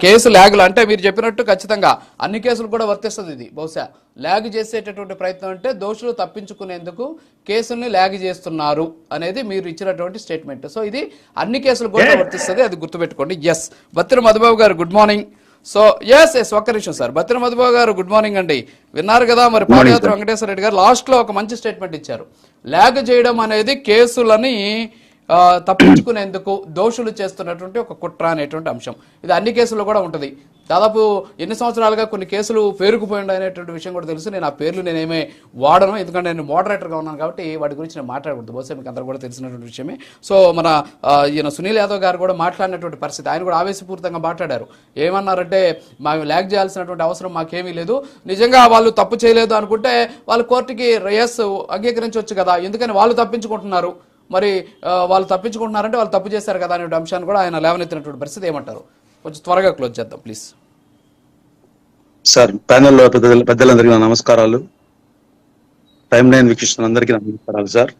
Case ల్యాగులు అంటే మీరు చెప్పినట్టు ఖచ్చితంగా అన్ని కేసులు కూడా వర్తిస్తుంది. ఇది బహుశా ల్యాగ్ చేసేటటువంటి ప్రయత్నం అంటే దోషులు తప్పించుకునేందుకు కేసుల్ని ల్యాగ్ చేస్తున్నారు అనేది మీరు ఇచ్చినటువంటి స్టేట్మెంట్. సో ఇది అన్ని కేసులు కూడా వర్తిస్తుంది, అది గుర్తుపెట్టుకోండి. ఎస్, బత్తిన మధుబాబు గారు గుడ్ మార్నింగ్. సో ఎస్ ఒక్క నిమిషం సార్. బత్తిన మధుబాబు గారు గుడ్ మార్నింగ్ అండి. విన్నారు కదా మరి పాదయాత్ర వెంకటేశ్వర రెడ్డి గారు లాస్ట్ లో ఒక మంచి స్టేట్మెంట్ ఇచ్చారు. ల్యాగ్ చేయడం అనేది కేసులని తప్పించుకునేందుకు దోషులు చేస్తున్నటువంటి ఒక కుట్ర అనేటువంటి అంశం. ఇది అన్ని కేసుల్లో కూడా ఉంటుంది. దాదాపు ఎన్ని సంవత్సరాలుగా కొన్ని కేసులు పేరుకుపోయింది అనేటువంటి విషయం కూడా తెలుసు. నేను ఆ పేర్లు నేనేమే వాడను, ఎందుకంటే నేను మోడరేటర్గా ఉన్నాను కాబట్టి వాటి గురించి నేను మాట్లాడకూడదు. బహుశా మీకు అందరూ కూడా తెలిసినటువంటి విషయమే. సో మన ఈయన సునీల్ యాదవ్ గారు కూడా మాట్లాడినటువంటి పరిస్థితి, ఆయన కూడా ఆవేశపూరితంగా మాట్లాడారు. ఏమన్నారంటే మాకు ల్యాగ్ చేయాల్సినటువంటి అవసరం మాకేమీ లేదు, నిజంగా వాళ్ళు తప్పు చేయలేదు అనుకుంటే వాళ్ళు కోర్టుకి రేయస్ అంగీకరించవచ్చు కదా, ఎందుకని వాళ్ళు తప్పించుకుంటున్నారు, మరి వాళ్ళు తప్పించుకుంటున్నారంటే వాళ్ళు తప్పు చేశారు కదా అనే అంశాన్ని కూడా ఆయన లేవనెత్తినటువంటి పరిస్థితి. ఏమంటారు? కొంచెం త్వరగా క్లోజ్ చేద్దాం ప్లీజ్. సార్, ప్యానెల్లో పెద్దలందరికీ నా నమస్కారాలు. టైమ్ లైన్ వీక్షిస్తున్న అందరికీ నా నమస్కారాలు సార్.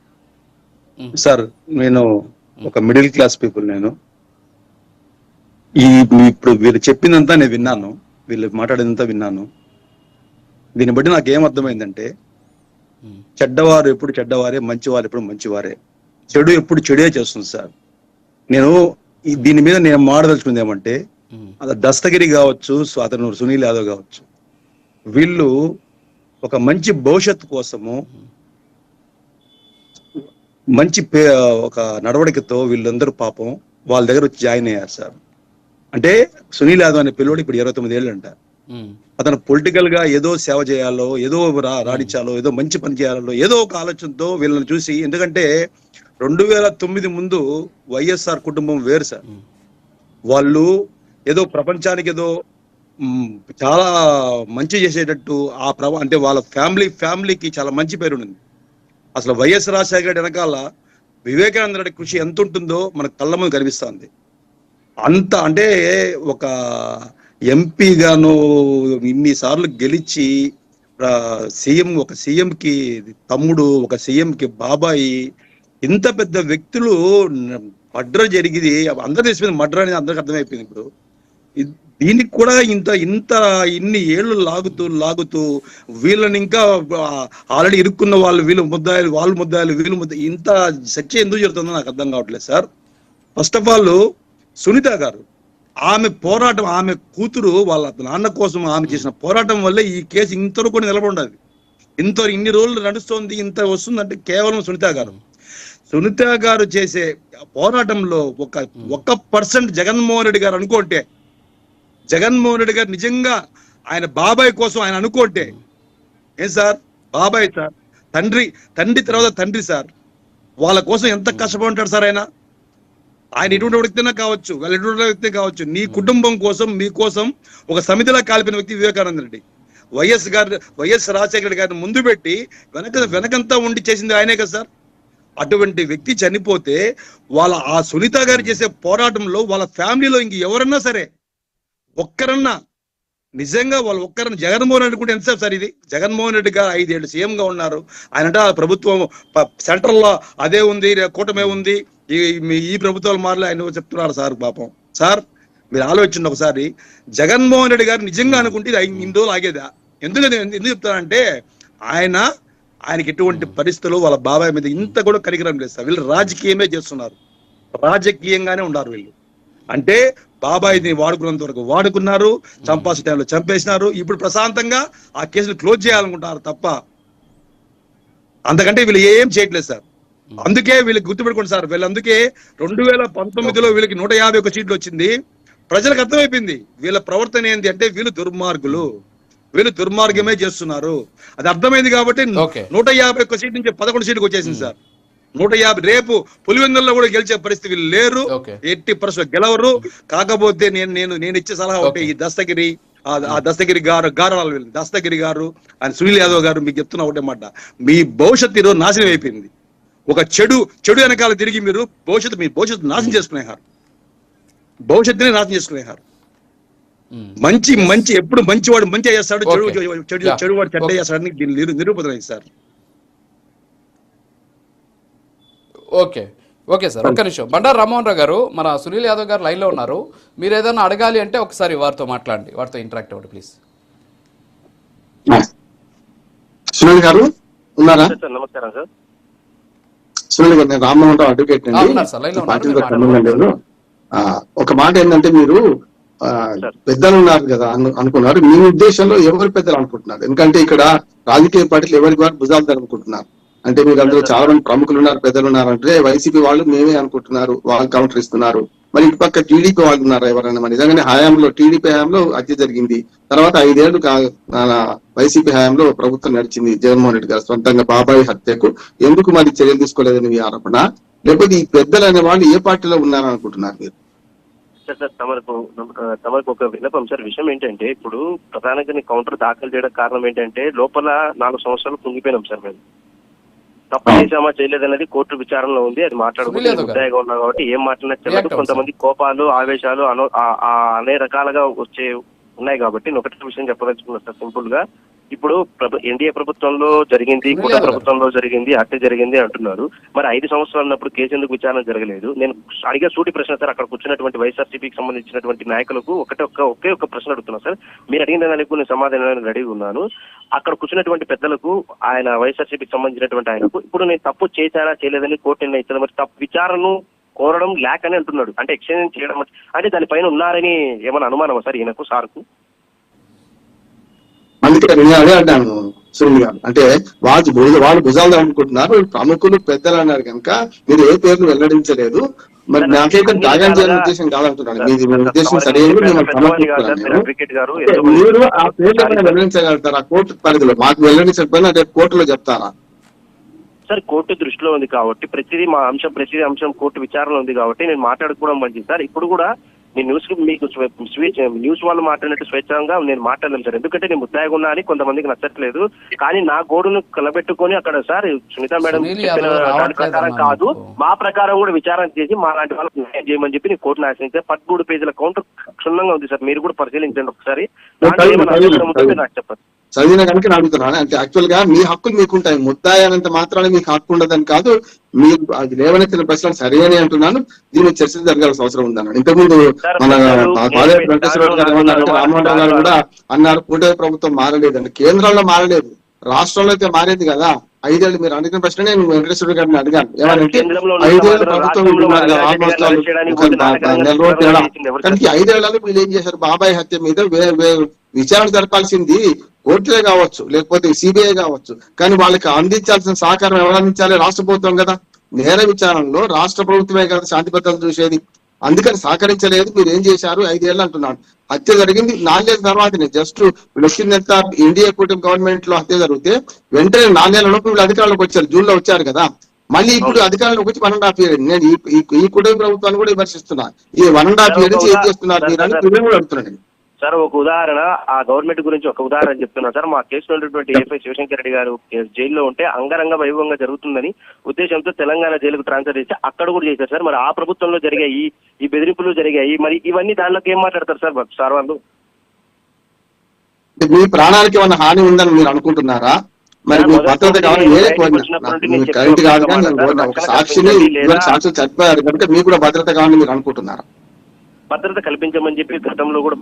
సార్, నేను ఒక మిడిల్ క్లాస్ పీపుల్. నేను ఇప్పుడు వీళ్ళు చెప్పిందంతా నేను విన్నాను, వీళ్ళు మాట్లాడిందంతా విన్నాను. దీన్ని బట్టి నాకు ఏమర్థమైందంటే, చెడ్డవారు ఎప్పుడు చెడ్డవారే, మంచివారు ఎప్పుడు మంచివారే, చెడు ఎప్పుడు చెడే చేస్తుంది సార్. నేను దీని మీద నేను మాట్లాడదలుచుకుంది ఏమంటే, దస్తగిరి కావచ్చు, అతను సునీల్ యాదవ్ కావచ్చు, వీళ్ళు ఒక మంచి భవిష్యత్తు కోసము మంచి ఒక నడవడికతో వీళ్ళందరూ పాపం వాళ్ళ దగ్గర వచ్చి జాయిన్ అయ్యారు సార్. అంటే సునీల్ యాదవ్ అనే పిల్లోడు ఇప్పుడు 29 ఏళ్ళు అంట. అతను పొలిటికల్ గా ఏదో సేవ చేయాలో, ఏదో రాడించాలో, ఏదో మంచి పని చేయాలో, ఏదో ఒక ఆలోచనతో వీళ్ళని చూసి, ఎందుకంటే 2009 ముందు వైఎస్ఆర్ కుటుంబం వేరు సార్. వాళ్ళు ఏదో ప్రపంచానికి ఏదో చాలా మంచి చేసేటట్టు అంటే వాళ్ళ ఫ్యామిలీకి చాలా మంచి పేరు ఉంది. అసలు వైఎస్ రాజశేఖర రెడ్డి వెనకాల వివేకానంద రెడ్డి కృషి ఎంత ఉంటుందో మనకు కళ్ళ ముందు కనిపిస్తుంది. అంత అంటే ఒక ఎంపీ గాను ఇన్నిసార్లు గెలిచి ఒక సీఎంకి తమ్ముడు, ఒక సీఎంకి బాబాయి, ఇంత పెద్ద వ్యక్తులు మర్డర్ జరిగింది. అందరూ తెలిసిపోయింది మర్డర్ అనేది, అందరికి అర్థమైపోయింది. ఇప్పుడు దీనికి కూడా ఇన్ని ఏళ్ళు లాగుతూ వీళ్ళని ఇంకా ఆల్రెడీ ఇరుక్కున్న వీళ్ళు ముద్దాయిలు ఇంత చర్చ ఎందుకు జరుగుతుందో నాకు అర్థం కావట్లేదు sir. First of all Sunitha గారు, ఆమె పోరాటం, ఆమె కూతురు వాళ్ళ నాన్న కోసం ఆమె చేసిన పోరాటం వల్లే ఈ కేసు ఇంతవరకు నిలబడి ఇన్ని రోజులు నడుస్తోంది, ఇంత వస్తుందంటే కేవలం సునీత గారు చేసే పోరాటంలో 1% జగన్మోహన్ రెడ్డి గారు అనుకుంటే, జగన్మోహన్ రెడ్డి గారు నిజంగా ఆయన బాబాయ్ కోసం ఆయన అనుకుంటే, ఏం సార్, బాబాయ్ సార్, తండ్రి తర్వాత తండ్రి సార్, వాళ్ళ కోసం ఎంత కష్టపడుంటాడు సార్ ఆయన ఎటువంటి వ్యక్తినా కావచ్చు, వాళ్ళు ఎటువంటి వ్యక్తి కావచ్చు, నీ కుటుంబం కోసం, మీకోసం ఒక సమితిలా కాల్పిన వ్యక్తి వివేకానంద రెడ్డి. వైఎస్ రాజశేఖర రెడ్డి గారిని ముందు పెట్టి వెనకంతా ఉండి చేసింది ఆయనే కదా సార్. అటువంటి వ్యక్తి చనిపోతే ఆ సునీత గారు చేసే పోరాటంలో వాళ్ళ ఫ్యామిలీలో ఇంక ఎవరన్నా సరే ఒక్కరన్నా నిజంగా జగన్మోహన్ రెడ్డి కూడా ఎంతసేపు సార్ ఇది? జగన్మోహన్ రెడ్డి గారు 5 ఏళ్ళు సీఎం గా ఉన్నారు. ఆయనంటే ఆ ప్రభుత్వం సెంట్రల్ లో అదే ఉంది, కూటమే ఉంది, ఈ ప్రభుత్వాలు మారలే ఆయన చెప్తున్నారు సార్. పాపం సార్, మీరు ఆలోచించండి ఒకసారి. జగన్మోహన్ రెడ్డి గారు నిజంగా అనుకుంటే ఇన్ని రోజులు ఆగేదా? ఎందుకు చెప్తారంటే, ఆయనకి ఎటువంటి పరిస్థితులు వాళ్ళ బాబాయ్ మీద ఇంత కూడా కరిగిరం లేదు సార్. వీళ్ళు రాజకీయమే చేస్తున్నారు, రాజకీయంగానే ఉన్నారు వీళ్ళు. అంటే బాబాయిని వాడుకున్నంత వరకు వాడుకున్నారు, చంపాల్సిన టైంలో చంపేసినారు. ఇప్పుడు ప్రశాంతంగా ఆ కేసును క్లోజ్ చేయాలనుకుంటారు తప్ప అంతకంటే వీళ్ళు ఏం చేయట్లేదు సార్. అందుకే వీళ్ళకి గుర్తుపెట్టుకోండి సార్, వీళ్ళందుకే 2019లో వీళ్ళకి 151 సీట్లు వచ్చింది. ప్రజలకు అర్థమైపోయింది వీళ్ళ ప్రవర్తన ఏంటి అంటే, వీళ్ళు దుర్మార్గమే చేస్తున్నారు. అది అర్థమైంది కాబట్టి 151 సీట్ నుంచి 11 సీట్కి వచ్చేసింది సార్. 150 రేపు పులివెందుల్లో కూడా గెలిచే పరిస్థితి వీళ్ళు లేరు, 80% గెలవరు. కాకపోతే నేను ఇచ్చే సలహా ఒకటి, ఈ దస్తగిరి గారు ఆయన సునీల్ యాదవ్ గారు మీకు చెప్తున్నా ఒకటే మాట, మీ భవిష్యత్తు ఈరోజు నాశనం అయిపోయింది. ఒక చెడు వెనకాల తిరిగి మీ భవిష్యత్తు నాశనం చేసుకునేవారు, భవిష్యత్తునే నాశనం చేసుకునేవారు. మంచి ఎప్పుడు మంచివాడు మంచి చేస్తాడు, చెడువాడు చెడ్డ చేస్తాడని దీన్ని నిరూపణ సార్. ఓకే, ఓకే సార్, ఒక్క నిమిషం. బండారు రామ్మోహన్ రావు గారు, మన సునీల్ యాదవ్ గారు లైన్లో ఉన్నారు. మీరు ఏదైనా అడగాలి అంటే ఒకసారి వారితో మాట్లాడండి, వారితో ఇంటరాక్ట్ అవ్వండి ప్లీజ్. సునీల్ గారు ఉన్నారా? నమస్కారం సార్. సునీల్ గారు, నేను రామ్మోహన్ రావు అడ్వకేట్ ఉన్నారు సార్, లైన్లో ఉన్నారు, పార్టీతో మీరు సంబంధం మాట్లాడండి. లేదు. ఒక మాట ఏంటంటే, మీరు పెద్దలు ఉన్నారు కదా అనుకున్నారు. మీ ఉద్దేశంలో ఎవరు పెద్దలు అనుకుంటున్నారు? ఎందుకంటే ఇక్కడ రాజకీయ పార్టీలు ఎవరికి వారు భుజాలు జరుపుకుంటున్నారు. అంటే మీరు అందులో చాలా మంది ప్రముఖులు ఉన్నారు, పెద్దలు ఉన్నారు. అంటే వైసీపీ వాళ్ళు మేమే అనుకుంటున్నారు, వాళ్ళు కౌంటర్ ఇస్తున్నారు. మరి ఇటు పక్క టీడీపీ వాళ్ళు ఉన్నారు ఎవరైనా? మరి నిజంగానే హయాంలో టీడీపీ హయాంలో హత్య జరిగింది, తర్వాత 5 ఏళ్లు వైసీపీ హయాంలో ప్రభుత్వం నడిచింది. జగన్మోహన్ రెడ్డి గారు సొంతంగా బాబాయ్ హత్యకు ఎందుకు మరి చర్యలు తీసుకోలేదని మీ ఆరోపణ? లేకపోతే ఈ పెద్దలు అనే వాళ్ళు ఏ పార్టీలో ఉన్నారనుకుంటున్నారు మీరు? సార్ తమకు ఒక విన్నపం సార్. విషయం ఏంటంటే, ఇప్పుడు ప్రధానంగా కౌంటర్ దాఖలు చేయడం కారణం ఏంటంటే, లోపల 4 సంవత్సరాలు కుంగిపోయినాం సార్. మేము తప్పు చేసామా చేయలేదన్నది కోర్టు విచారణలో ఉంది. అది మాట్లాడుకుంటే ముద్దాయిగా ఉన్నాం కాబట్టి ఏం మాట్లాడినా చెల్లదు. కొంతమంది కోపాలు, ఆవేశాలు అనే రకాలుగా ఉన్నాయి కాబట్టి నేను ఒకటే విషయం చెప్పదలుచుకున్నా సార్. సింపుల్ గా ఇప్పుడు ఎన్డీఏ ప్రభుత్వంలో జరిగింది, కూటమి ప్రభుత్వంలో జరిగింది, హత్య జరిగింది అంటున్నారు. మరి 5 సంవత్సరాలు ఉన్నప్పుడు కేసు ఎందుకు విచారణ జరగలేదు? నేను అడిగే సూటి ప్రశ్న సార్. అక్కడ కూర్చున్నటువంటి వైఎస్ఆర్సీపీకి సంబంధించినటువంటి నాయకులకు ఒకే ఒక ప్రశ్న అడుగుతున్నా సార్. మీరు అడిగిన దానికి నేను సమాధానం రెడీ ఉన్నాను. అక్కడ కూర్చున్నటువంటి పెద్దలకు, ఆయన వైఎస్ఆర్సీపీకి సంబంధించినటువంటి ఆయనకు, ఇప్పుడు నేను తప్పు చేశానా చేయలేదని కోర్టు నిర్ణయించాను. మరి తప్పు విచారణను కోరడం లేక అని అంటున్నాడు. అంటే ఎక్స్చేంజ్ చేయడం అంటే దానిపైన ఉన్నారని ఏమైనా అనుమానమా సార్ ఈయనకు, సార్కు? అందుకే నేను అదే అన్నాను సునీల్ గారు. అంటే వాళ్ళు భుజాలు అనుకుంటున్నారు, ప్రముఖులు పెద్దలు అన్నారు కనుక మీరు ఏ పేర్లు వెల్లడించలేదు. మరి నాకైతే త్యాగం చేయాలని ఉద్దేశం కాదంటున్నాను. మీ ఉద్దేశం సరైన మీరు ఆ పేర్లు ఏమైనా వెల్లడించగలుగుతారా కోర్టు పరిధిలో? మాకు వెల్లడించకపోయినా రేపు కోర్టులో చెప్తారా? సార్, కోర్టు దృష్టిలో ఉంది కాబట్టి ప్రతి అంశం కోర్టు విచారణలో ఉంది కాబట్టి నేను మాట్లాడుకోవడం మంచిది సార్. ఇప్పుడు కూడా నేను మీకు న్యూస్ వాళ్ళు మాట్లాడినట్టు స్వేచ్ఛంగా నేను మాట్లాడలేను సార్. ఎందుకంటే నేను ముద్దాయిగా ఉన్నా అని కొంతమందికి నచ్చట్లేదు. కానీ నా గోడును కలబెట్టుకొని అక్కడ సార్ సునీత మేడం చెప్పిన దాని ప్రకారం కాదు, మా ప్రకారం కూడా విచారణ చేసి మా లాంటి వాళ్ళకి న్యాయం చేయమని చెప్పి నేను కోర్టును ఆశ్రయించాను. 13 పేజీల కౌంటర్ క్షుణ్ణంగా ఉంది సార్. మీరు కూడా పరిశీలించండి ఒకసారి. నాకు చెప్పండి. చదివిన కనుక అడుగుతున్నాను. అంటే యాక్చువల్ గా మీ హక్కులు మీకుంటాయి, ముద్దాయి అనంత మాత్రాన్ని మీకు హక్కు ఉండదని కాదు. మీరు అది లేవనెత్తిన ప్రశ్నలు సరి అని అంటున్నాను. దీని చర్చ జరగాల్సిన అవసరం ఉందన్నాడు. ఇంతకుముందు మన వెంకటేశ్వర గారు ఏమన్నారంటే, రామ్మోహన్ రావు గారు కూడా అన్నారు కూటమి ప్రభుత్వం మారలేదండి. కేంద్రంలో మారలేదు, రాష్ట్రంలో అయితే మారేది కదా. 5 ఏళ్ళు మీరు అడిగిన ప్రశ్న నేను వెంకటేశ్వర గారిని అడిగాను. ఏమంటే 5 ఏళ్ళు ప్రభుత్వం ఆల్మోస్ట్ నెల రోజులు తేడా. కానీ 5 ఏళ్లలో వీళ్ళు ఏం చేశారు? బాబాయ్ హత్య మీద విచారణ జరపాల్సింది కోర్టులే కావచ్చు, లేకపోతే సిబిఐ కావచ్చు. కానీ వాళ్ళకి అందించాల్సిన సహకారం ఎవరు అందించాలి? రాష్ట్ర ప్రభుత్వం కదా. నేర విచారణలో రాష్ట్ర ప్రభుత్వమే కదా శాంతి భద్రతలు చూసేది. అందుకని సహకరించలేదు. మీరు ఏం చేశారు? 5 ఏళ్ళు అంటున్నాడు. హత్య జరిగింది 4 ఏళ్ళ తర్వాతనే. జస్ట్ వచ్చిందంత ఇండియా కూటమి గవర్నమెంట్ లో హత్య జరిగితే వెంటనే 4 ఏళ్ల లోపు వీళ్ళు అధికారంలోకి వచ్చారు. జూన్ లో వచ్చారు కదా. మళ్ళీ ఇప్పుడు అధికారంలోకి వచ్చి 1.5 years. నేను ఈ కూటమి ప్రభుత్వాన్ని కూడా విమర్శిస్తున్నా. ఈ 1.5 years నుంచి ఏం చేస్తున్నారు మీరు అని కూడా అడుగుతున్నాను సార్. ఒక ఉదాహరణ, ఆ గవర్నమెంట్ గురించి ఒక ఉదాహరణ చెప్తున్నా సార్. మా కేసులో ఉన్నటువంటి ఏపీ శివశంకర్ రెడ్డి గారు జైల్లో ఉంటే అంగరంగ వైభవంగా జరుగుతుందని ఉద్దేశంతో తెలంగాణ జైలుకు ట్రాన్స్ఫర్ చేసి అక్కడ కూడా చేశారు సార్. మరి ఆ ప్రభుత్వంలో జరిగాయి ఈ బెదిరింపులు జరిగాయి. మరి ఇవన్నీ దానిలోకి ఏం మాట్లాడతారు సార్ వాళ్ళు? మీ ప్రాణానికి ఏమైనా హాని ఉందని మీరు అనుకుంటున్నారా? మరి మీ భద్రత కావాలి. కరెంట్ కాదు కానీ ఒక సాక్షిని సాక్షులు చనిపోయారు కనుక మీకు కూడా భద్రత కావాలని మీరు అనుకుంటున్నారా? భద్రత కల్పించమని చెప్పి గతంలో కూడా